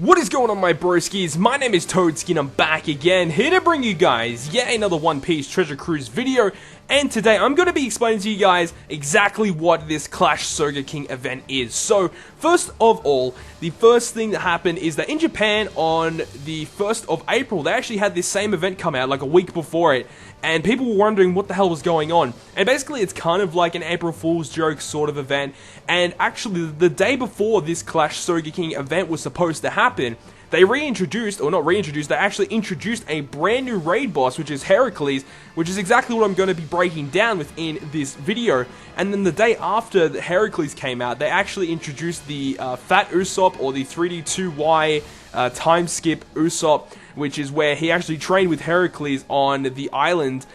What is going on, my broskiis? My name is Toadskin. I'm back again, here to bring you guys yet another One Piece Treasure Cruise video. And today I'm going to be explaining to you guys exactly what this Clash Sogeking event is. So, first of all, the first thing that happened is that in Japan on the 1st of April, they actually had this same event come out like a week before it. And people were wondering what the hell was going on. And basically it's kind of like an April Fool's joke sort of event. And actually the day before this Clash Sogeking event was supposed to happen, they reintroduced, or not reintroduced, they actually introduced a brand new raid boss, which is Heracles, which is exactly what I'm going to be breaking down within this video. And then the day after the Heracles came out, they actually introduced the Fat Usopp, or the 3D2Y time skip Usopp, which is where he actually trained with Heracles on the island,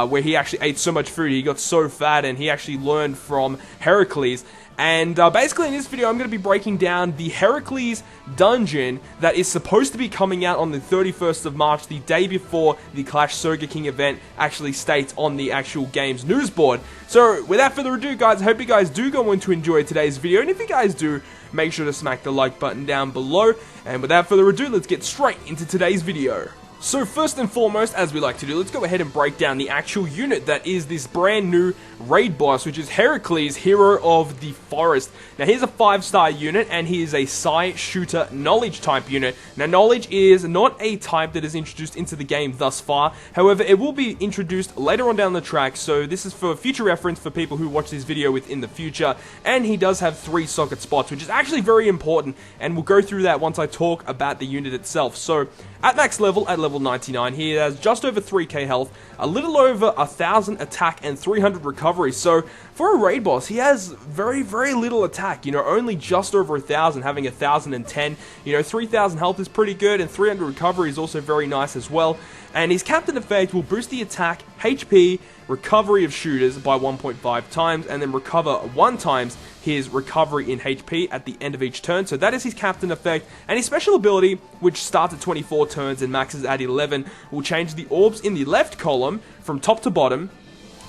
where he actually ate so much food, he got so fat, and he actually learned from Heracles. And basically in this video I'm going to be breaking down the Heracles dungeon that is supposed to be coming out on the 31st of March, the day before the Clash Sogeking event actually states on the actual game's news board. So without further ado, guys, I hope you guys do go on to enjoy today's video, and if you guys do, make sure to smack the like button down below. And without further ado, let's get straight into today's video. So first and foremost, as we like to do, let's go ahead and break down the actual unit that is this brand new raid boss, which is Heracles, Hero of the Forest. Now he's a 5-star unit, and he is a Psi Shooter Knowledge type unit. Now Knowledge is not a type that is introduced into the game thus far, however it will be introduced later on down the track, so this is for future reference for people who watch this video within the future. And he does have 3 socket spots, which is actually very important, and we'll go through that once I talk about the unit itself. So at max level, at level 99, he has just over 3k health, a little over 1000 attack and 300 recovery. So for a raid boss, he has very little attack, you know, only just over 1000, having 1010. You know, 3000 health is pretty good, and 300 recovery is also very nice as well. And his captain effect will boost the attack, HP, recovery of shooters by 1.5 times, and then recover 1 times his recovery in HP at the end of each turn. So that is his captain effect. And his special ability, which starts at 24 turns and maxes at 11, will change the orbs in the left column from top to bottom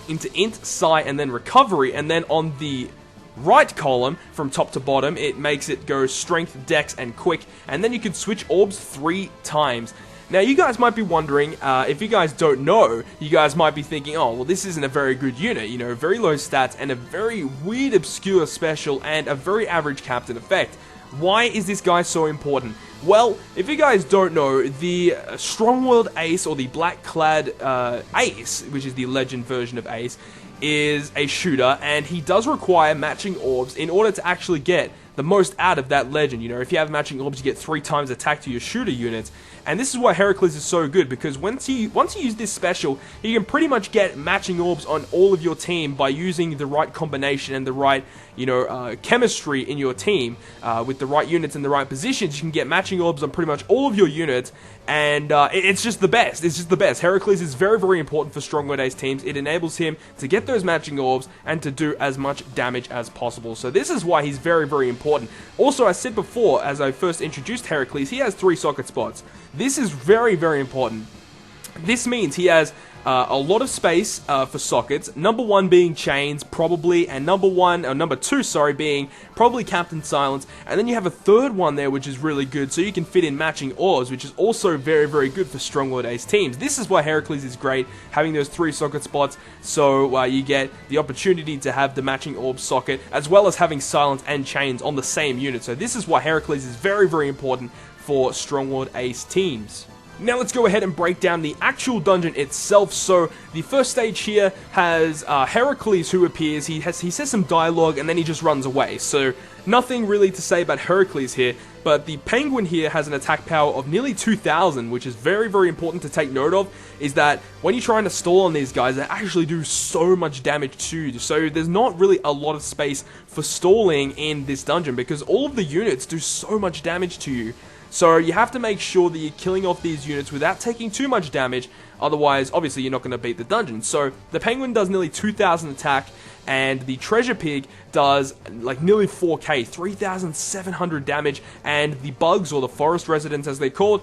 into int, psi, and then recovery. And then on the right column from top to bottom, it makes it go strength, dex, and quick. And then you can switch orbs 3 times. Now, you guys might be wondering, if you guys don't know, you guys might be thinking, oh, well, this isn't a very good unit, you know, very low stats, and a very weird, obscure special, and a very average captain effect. Why is this guy so important? Well, if you guys don't know, the Strong-Willed Ace, or the Black-Clad Ace, which is the legend version of Ace, is a shooter, and he does require matching orbs in order to actually get the most out of that legend. You know, if you have matching orbs, you get 3 times attack to your shooter units. And this is why Heracles is so good, because once you use this special, you can pretty much get matching orbs on all of your team by using the right combination and the right, you know, chemistry in your team. With the right units in the right positions, you can get matching orbs on pretty much all of your units, and it's just the best. It's just the best. Heracles is very important for Strong-Willed Ace teams. It enables him to get those matching orbs and to do as much damage as possible. So this is why he's very important. Also, I said before, as I first introduced Heracles, he has 3 socket spots. This is very important. This means he has a lot of space for sockets. Number 1 being chains, probably, and number 2, sorry, being probably Captain Silence. And then you have a 3rd one there, which is really good, so you can fit in matching orbs, which is also very good for Strong-Willed Ace teams. This is why Heracles is great, having those 3 socket spots, so you get the opportunity to have the matching orb socket, as well as having Silence and chains on the same unit. So this is why Heracles is very important for Strong-Willed Ace teams. Now let's go ahead and break down the actual dungeon itself. So the first stage here has Heracles who appears. He says some dialogue, and then he just runs away. So nothing really to say about Heracles here. But the Penguin here has an attack power of nearly 2000, which is very important to take note of, is that when you're trying to stall on these guys, they actually do so much damage to you. So there's not really a lot of space for stalling in this dungeon, because all of the units do so much damage to you. So you have to make sure that you're killing off these units without taking too much damage, otherwise, obviously, you're not going to beat the dungeon. So the Penguin does nearly 2000 attack, and the treasure pig does like nearly 4k, 3,700 damage, and the bugs, or the forest residents as they're called,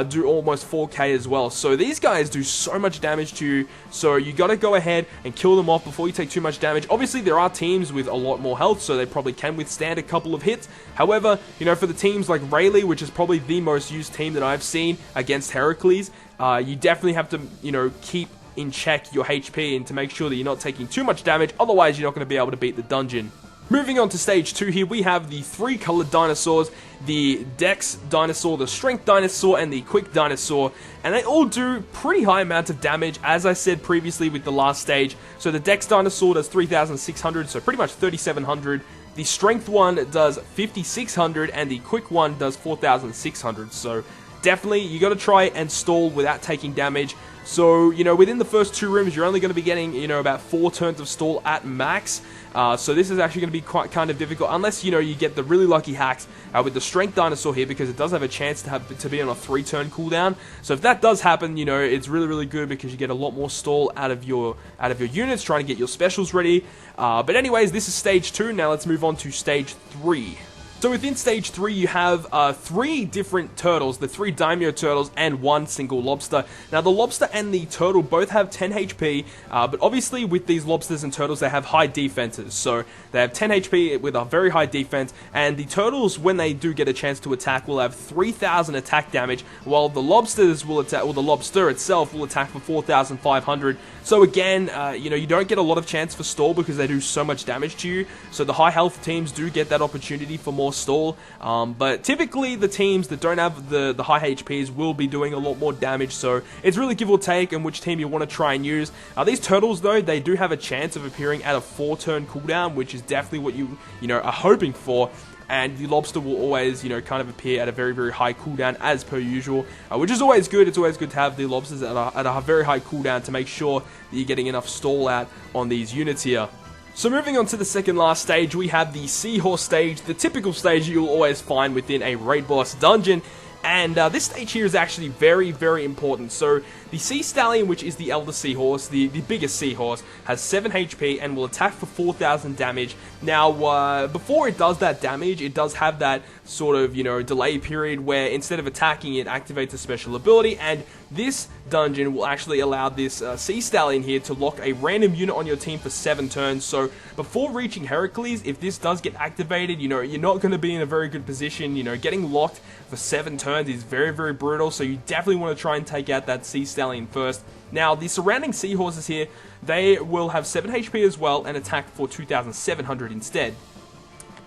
do almost 4k as well. So these guys do so much damage to you, so you gotta go ahead and kill them off before you take too much damage. Obviously there are teams with a lot more health, so they probably can withstand a couple of hits. However, you know, for the teams like Rayleigh, which is probably the most used team that I've seen against Heracles, you definitely have to, you know, keep in check your HP and to make sure that you're not taking too much damage, otherwise you're not going to be able to beat the dungeon. Moving on to stage 2 here, we have the 3 colored dinosaurs, the Dex dinosaur, the Strength dinosaur, and the Quick dinosaur, and they all do pretty high amounts of damage, as I said previously with the last stage. So the Dex dinosaur does 3,600, so pretty much 3,700. The Strength one does 5,600, and the Quick one does 4,600, so definitely you got to try and stall without taking damage. So, you know, within the first 2 rooms, you're only going to be getting, you know, about 4 turns of stall at max. So this is actually going to be quite kind of difficult, unless, you know, you get the really lucky hacks with the Strength dinosaur here, because it does have a chance to be on a 3-turn cooldown. So if that does happen, you know, it's really, really good because you get a lot more stall out of your units, trying to get your specials ready. But anyways, this is stage 2. Now let's move on to stage 3. So within stage 3, you have 3 different turtles, the 3 daimyo turtles, and 1 single lobster. Now the lobster and the turtle both have 10 HP, but obviously with these lobsters and turtles, they have high defenses. So they have 10 HP with a very high defense, and the turtles, when they do get a chance to attack, will have 3,000 attack damage, while the lobsters will attack, or the lobster itself will attack for 4,500. So again, you know, you don't get a lot of chance for stall because they do so much damage to you. So the high health teams do get that opportunity for more stall, but typically the teams that don't have the high HPs will be doing a lot more damage, so it's really give or take on which team you want to try and use. These turtles, though, they do have a chance of appearing at a 4-turn cooldown, which is definitely what you know, are hoping for. And the lobster will always, you know, kind of appear at a very, very high cooldown as per usual, which is always good. It's always good to have the lobsters at a very high cooldown to make sure that you're getting enough stall out on these units here. So moving on to the second last stage, we have the Seahorse stage, the typical stage you'll always find within a Raid Boss dungeon. And this stage here is actually very, very important. So the Sea Stallion, which is the elder seahorse, the biggest seahorse, has 7 HP and will attack for 4,000 damage. Now, before it does that damage, it does have that sort of, you know, delay period where instead of attacking, it activates a special ability, and this dungeon will actually allow this Sea Stallion here to lock a random unit on your team for 7 turns. So before reaching Heracles, if this does get activated, you know, you're not going to be in a very good position. You know, getting locked for 7 turns is very, very brutal, so you definitely want to try and take out that Sea Stallion first. Now, the surrounding seahorses here, they will have 7 HP as well and attack for 2,700 instead.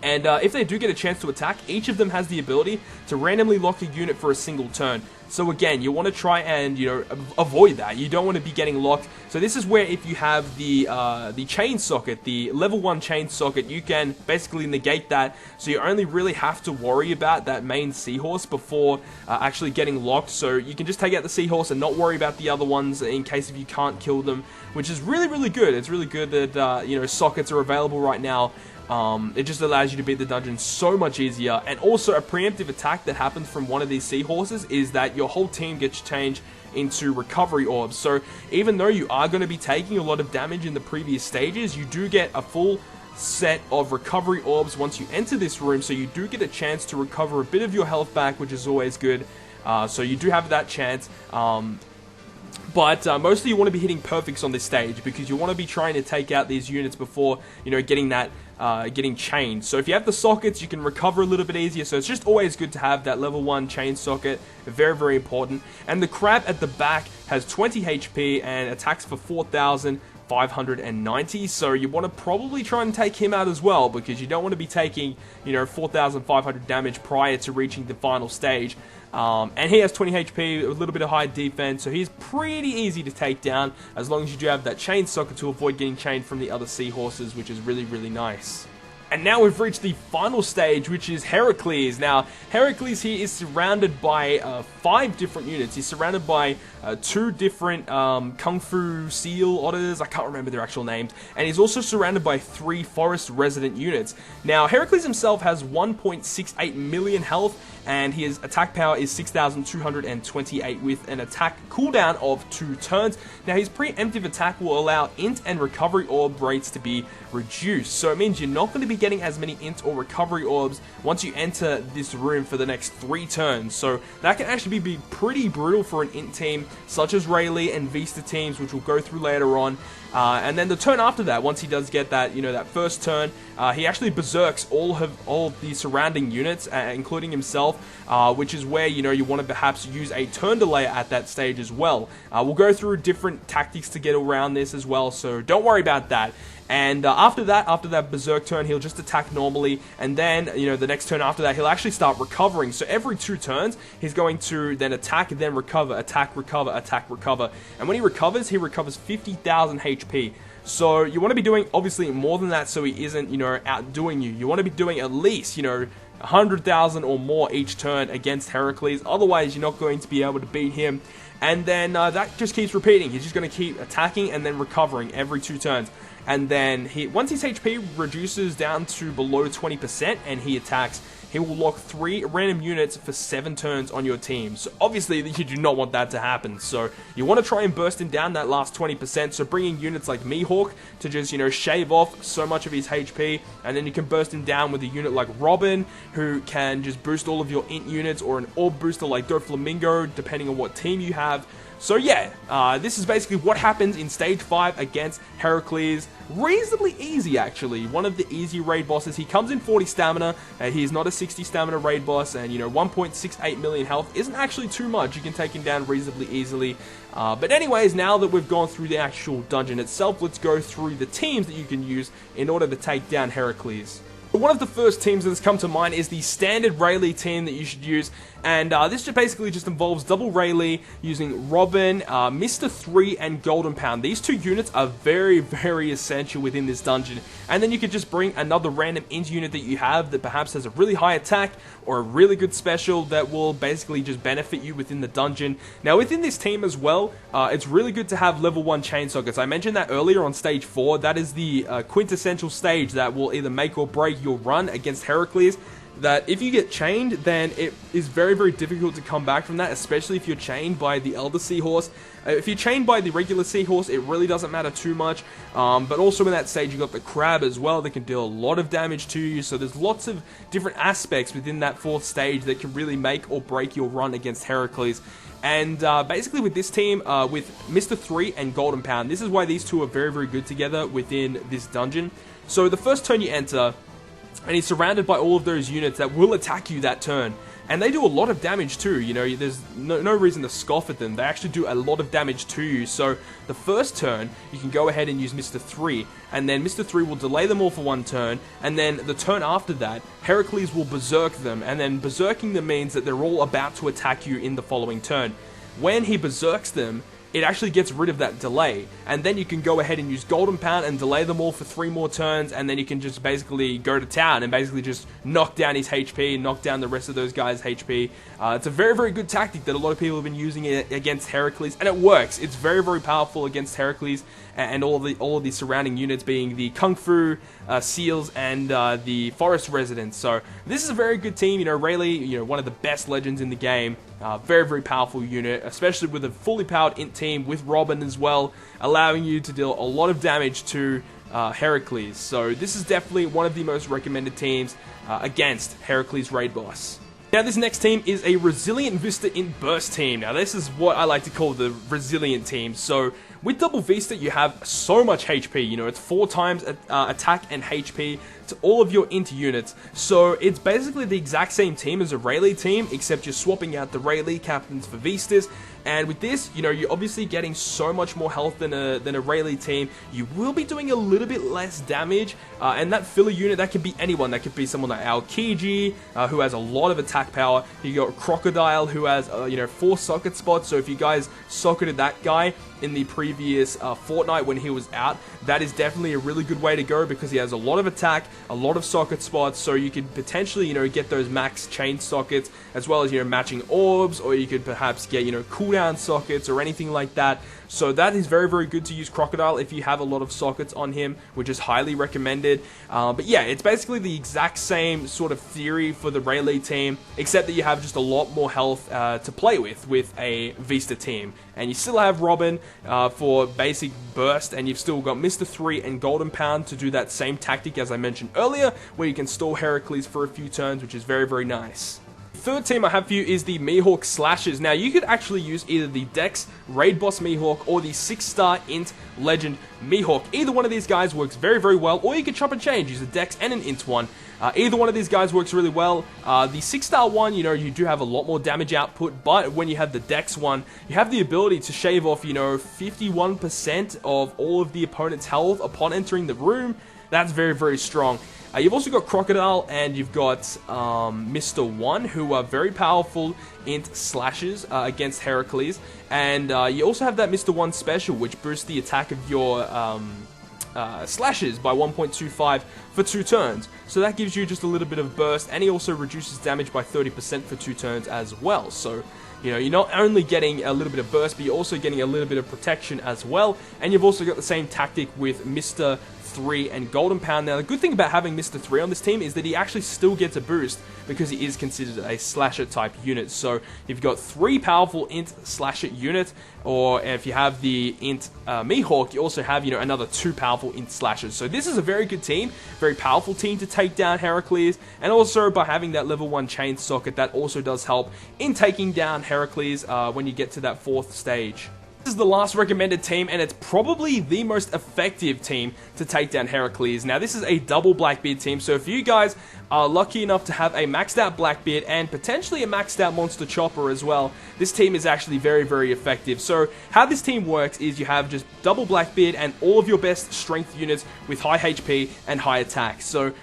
And if they do get a chance to attack, each of them has the ability to randomly lock a unit for a single turn. So again, you want to try and, you know, avoid that. You don't want to be getting locked. So this is where if you have the chain socket, the level 1 chain socket, you can basically negate that. So you only really have to worry about that main seahorse before actually getting locked. So you can just take out the seahorse and not worry about the other ones in case if you can't kill them, which is really, really good. It's really good that, you know, sockets are available right now. It just allows you to beat the dungeon so much easier. And also a preemptive attack that happens from one of these seahorses is that your whole team gets changed into recovery orbs. So even though you are going to be taking a lot of damage in the previous stages, you do get a full set of recovery orbs once you enter this room, so you do get a chance to recover a bit of your health back, which is always good. So you do have that chance. But mostly you want to be hitting perfects on this stage because you want to be trying to take out these units before, you know, getting that getting chained. So if you have the sockets, you can recover a little bit easier. So it's just always good to have that level 1 chain socket. Very, very important. And the crab at the back has 20 HP and attacks for 4,590, so you want to probably try and take him out as well, because you don't want to be taking, you know, 4,500 damage prior to reaching the final stage. And he has 20 HP, a little bit of high defense, so he's pretty easy to take down as long as you do have that chain socket to avoid getting chained from the other seahorses, which is really, really nice. And now we've reached the final stage, which is Heracles. Now, Heracles here is surrounded by 5 different units. He's surrounded by 2 different Kung Fu Seal Otters. I can't remember their actual names. And he's also surrounded by 3 Forest Resident units. Now, Heracles himself has 1.68 million health, and his attack power is 6,228 with an attack cooldown of 2 turns. Now his preemptive attack will allow int and recovery orb rates to be reduced, so it means you're not going to be getting as many int or recovery orbs once you enter this room for the next 3 turns, so that can actually be pretty brutal for an int team such as Rayleigh and Vista teams, which we'll go through later on. And then the turn after that, once he does get that, that first turn, he actually berserks all of the surrounding units, including himself, which is where, you want to perhaps use a turn delay at that stage as well. We'll go through different tactics to get around this as well, so don't worry about that. And after that berserk turn, he'll just attack normally, and then, the next turn after that, he'll actually start recovering. So every 2 turns, he's going to then attack, then recover, attack, recover, attack, recover. And when he recovers 50,000 HP. So you want to be doing, obviously, more than that so he isn't, outdoing you. You want to be doing at least, 100,000 or more each turn against Heracles. Otherwise, you're not going to be able to beat him. And then that just keeps repeating. He's just going to keep attacking and then recovering every 2 turns. And then once his HP reduces down to below 20% and he attacks, he will lock 3 random units for 7 turns on your team. So obviously you do not want that to happen. So you want to try and burst him down that last 20%. So bringing units like Mihawk to just, shave off so much of his HP. And then you can burst him down with a unit like Robin, who can just boost all of your int units, or an orb booster like Doflamingo, depending on what team you have. So yeah, this is basically what happens in Stage 5 against Heracles. Reasonably easy, actually. One of the easy raid bosses. He comes in 40 stamina. He is not a 60 stamina raid boss, and 1.68 million health isn't actually too much. You can take him down reasonably easily. But anyways, now that we've gone through the actual dungeon itself, let's go through the teams that you can use in order to take down Heracles. One of the first teams that has come to mind is the standard Rayleigh team that you should use, and this just basically involves double Rayleigh using Robin, Mr. 3, and Golden Pound. These 2 units are very, very essential within this dungeon, and then you could just bring another random int unit that you have that perhaps has a really high attack or a really good special that will basically just benefit you within the dungeon. Now within this team as well, it's really good to have level 1 chain sockets. I mentioned that earlier on Stage 4. That is the quintessential stage that will either make or break your run against Heracles. That if you get chained, then it is very, very difficult to come back from that, especially if you're chained by the Elder Seahorse. If you're chained by the regular Seahorse, it really doesn't matter too much, but also in that stage you've got the Crab as well that can deal a lot of damage to you, so there's lots of different aspects within that 4th stage that can really make or break your run against Heracles. And basically with this team, with Mr. 3 and Golden Pound, this is why these 2 are very, very good together within this dungeon. So the first turn you enter, and he's surrounded by all of those units that will attack you that turn. And they do a lot of damage too, there's no reason to scoff at them. They actually do a lot of damage to you. So the first turn, you can go ahead and use Mr. 3, and then Mr. 3 will delay them all for 1 turn, and then the turn after that, Heracles will berserk them, and then berserking them means that they're all about to attack you in the following turn. When he berserks them, it actually gets rid of that delay, and then you can go ahead and use Golden Pound and delay them all for 3 more turns, and then you can just basically go to town and basically just knock down his HP, knock down the rest of those guys' HP. It's a very, very good tactic that a lot of people have been using it against Heracles, and it works. It's very, very powerful against Heracles and all of the surrounding units, being the Kung Fu, Seals, and the Forest Residents. So this is a very good team. Rayleigh, one of the best legends in the game. Very, very powerful unit, especially with a fully powered int team with Robin as well, allowing you to deal a lot of damage to Heracles. So this is definitely one of the most recommended teams against Heracles Raid Boss. Now this next team is a Resilient Vista Int Burst team. Now this is what I like to call the Resilient team. So with Double Vista you have so much HP, it's 4 times attack and HP to all of your int units. So it's basically the exact same team as a Rayleigh team, except you're swapping out the Rayleigh captains for Vistas. And with this, you're obviously getting so much more health than a Rayleigh team. You will be doing a little bit less damage, and that filler unit, that could be anyone. That could be someone like Aokiji, who has a lot of attack power. You got Crocodile, who has 4 socket spots. So if you guys socketed that guy, in the previous fortnight when he was out, that is definitely a really good way to go because he has a lot of attack, a lot of socket spots, so you could potentially, get those max chain sockets, as well as, matching orbs, or you could perhaps get, cooldown sockets or anything like that. So that is very, very good to use Crocodile if you have a lot of sockets on him, which is highly recommended. But yeah, it's basically the exact same sort of theory for the Rayleigh team, except that you have just a lot more health to play with a Vista team. And you still have Robin for basic burst, and you've still got Mr. 3 and Golden Pound to do that same tactic as I mentioned earlier, where you can stall Heracles for a few turns, which is very, very nice. Third team I have for you is the Mihawk Slashers. Now, you could actually use either the Dex Raid Boss Mihawk or the 6-star Int Legend Mihawk. Either one of these guys works very, very well, or you could chop and change, use a Dex and an Int one. Either one of these guys works really well. The 6-star one, you do have a lot more damage output, but when you have the Dex one, you have the ability to shave off, 51% of all of the opponent's health upon entering the room. That's very, very strong. You've also got Crocodile and you've got Mr. 1, who are very powerful int slashers against Heracles. And you also have that Mr. 1 special, which boosts the attack of your slashers by 1.25 for 2 turns. So that gives you just a little bit of burst, and he also reduces damage by 30% for 2 turns as well. So, you're not only getting a little bit of burst, but you're also getting a little bit of protection as well. And you've also got the same tactic with Mr. 3 and Golden Pound. Now, the good thing about having Mr. 3 on this team is that he actually still gets a boost because he is considered a slasher type unit. So you've got 3 powerful int slasher units, or if you have the int Mihawk, you also have another 2 powerful int slashers. So this is a very good team, very powerful team to take down Heracles, and also by having that level 1 chain socket, that also does help in taking down Heracles when you get to that 4th stage. This is the last recommended team, and it's probably the most effective team to take down Heracles. Now, this is a double Blackbeard team, so if you guys are lucky enough to have a maxed out Blackbeard and potentially a maxed out Monster Chopper as well, this team is actually very, very effective. So how this team works is you have just double Blackbeard and all of your best strength units with high HP and high attack. So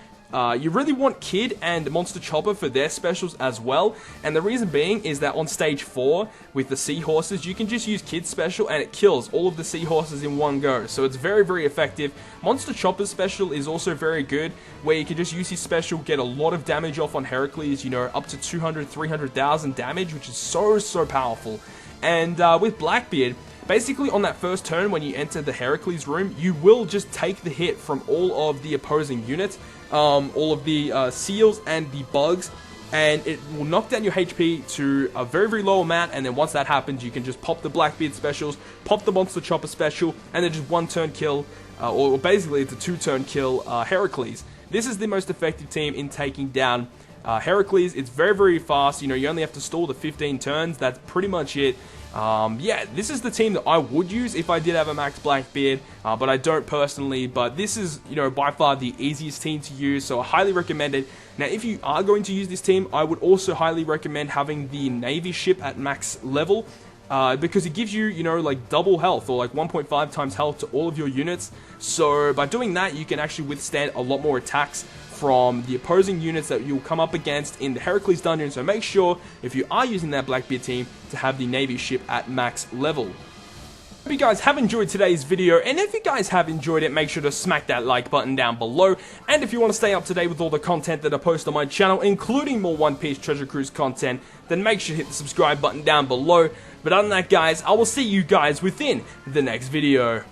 you really want Kid and Monster Chopper for their specials as well, and the reason being is that on stage 4 with the seahorses, you can just use Kid's special and it kills all of the seahorses in one go, so it's very, very effective. Monster Chopper's special is also very good, where you can just use his special, get a lot of damage off on Heracles, up to 200, 300,000 damage, which is so, so powerful. And with Blackbeard, basically on that first turn when you enter the Heracles room, you will just take the hit from all of the opposing units, all of the seals and the bugs, and it will knock down your HP to a very, very low amount, and then once that happens, you can just pop the Blackbeard specials, pop the Monster Chopper special, and then just 1-turn kill, or basically it's a 2-turn kill Heracles. This is the most effective team in taking down Heracles. It's very, very fast. You only have to stall the 15 turns. That's pretty much it. Yeah, this is the team that I would use if I did have a max Blackbeard, but I don't personally. But this is, by far the easiest team to use, so I highly recommend it. Now, if you are going to use this team, I would also highly recommend having the Navy ship at max level, because it gives you, like double health, or like 1.5 times health to all of your units. So by doing that, you can actually withstand a lot more attacks from the opposing units that you'll come up against in the Heracles dungeon. So make sure, if you are using that Blackbeard team, to have the Navy ship at max level. Hope you guys have enjoyed today's video, and if you guys have enjoyed it, make sure to smack that like button down below. And if you want to stay up to date with all the content that I post on my channel, including more One Piece Treasure Cruise content, then make sure to hit the subscribe button down below. But other than that, guys, I will see you guys within the next video.